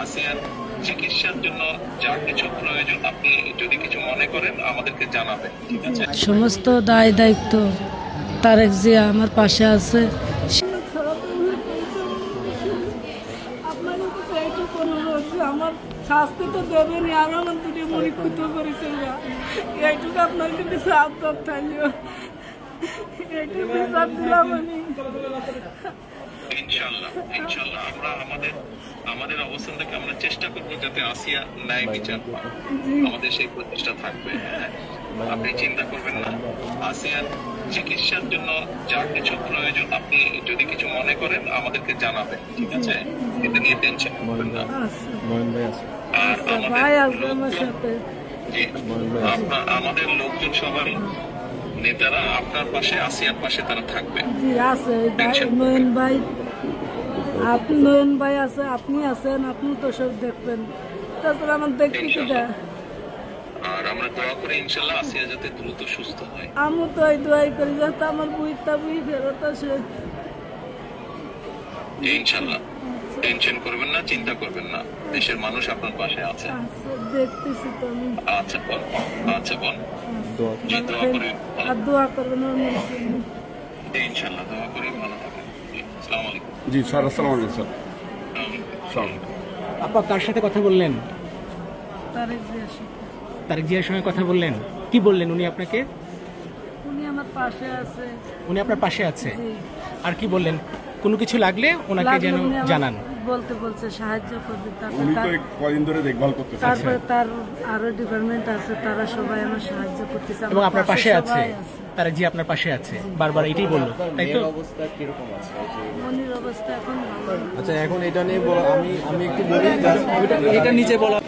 আসিয়ার চিকিৎসার জন্য যা কিছু প্রয়োজন আপনি যদি কিছু মনে করেন আমাদেরকে জানাবেন, ঠিক আছে? সমস্ত দায় দায়িত্ব তারেক জিয়া আমার পাশে আছে। আমার শাস্তি তো দেবেনি, আর আমার দুটি মনে ক্ষুত করেছে, এইটুকু আপনার কিন্তু সাপ থাকলেও এইটুকু বিচার দিলাম আমি। ইনশাআল্লাহ আমরা আমাদের অবস্থান থেকে আমরা চেষ্টা করবো যাতে আসিয়া ন্যায় বিচার পায়, আমাদের সেই প্রচেষ্টা থাকবে। আপনি চিন্তা করবেন না, আসিয়ার চিকিৎসার জন্য যা কিছু প্রয়োজন আপনি যদি কিছু মনে করেন আমাদেরকে জানাবেন, ঠিক আছে? এটা নিয়ে টেনশন করবেন না। আর আমাদের লোকজন সবাই নেতারা আপনার পাশে, আসিয়ার পাশে তারা থাকবে। নয়ন ভাই আছে, আপনি আছেন, আপনি তো সব দেখবেন, তাছাড়া আমার দেখতে কি দেয়। আর আমরা দোয়া করি ইনশাআল্লাহ আসিয়া যাতে দ্রুত সুস্থ হয়। আমি তো এই দোয়াই করি যাতে আমার বুইটা ফেরত আসে। ইনশাআল্লাহ টেনশন করবেন না, চিন্তা করবেন না, দেশের মানুষ আপনার পাশে আছে। দেখতেছি তো আমি। আচ্ছা বোন, জি দোয়া করি, আর দোয়া করবেন ইনশাআল্লাহ, দোয়া করি ভালো থাকেন। আসসালামু আলাইকুম। জি স্যার, আসসালামু আলাইকুম স্যার। আপা কার সাথে কথা বললেন? তারেক জিয়ার সঙ্গে কথা বললেন, কি বললেন উনি আপনাকে? উনি আমার পাশে আছে। উনি আপনার পাশে আছে, আর কি বললেন? কোনো কিছু লাগলে ওনাকে যেন জানান বলছে সাহায্য করবে। উনি তো কয়েকদিন ধরে দেখভাল করতেছে, তারপরে তার আরো ডিপার্টমেন্ট আছে, তারা সবাই আমার সাহায্য করতেছে এবং আপনার পাশে আছে। তারেক জি আপনার পাশে আছে, বারবার এটাই বললো, তাই তো? অবস্থা কিরকম আছে? মনির অবস্থা এখন ভালো। আচ্ছা, এখন এটা নিয়ে বলা, আমি একটু বলি, এটা নিচে বলা।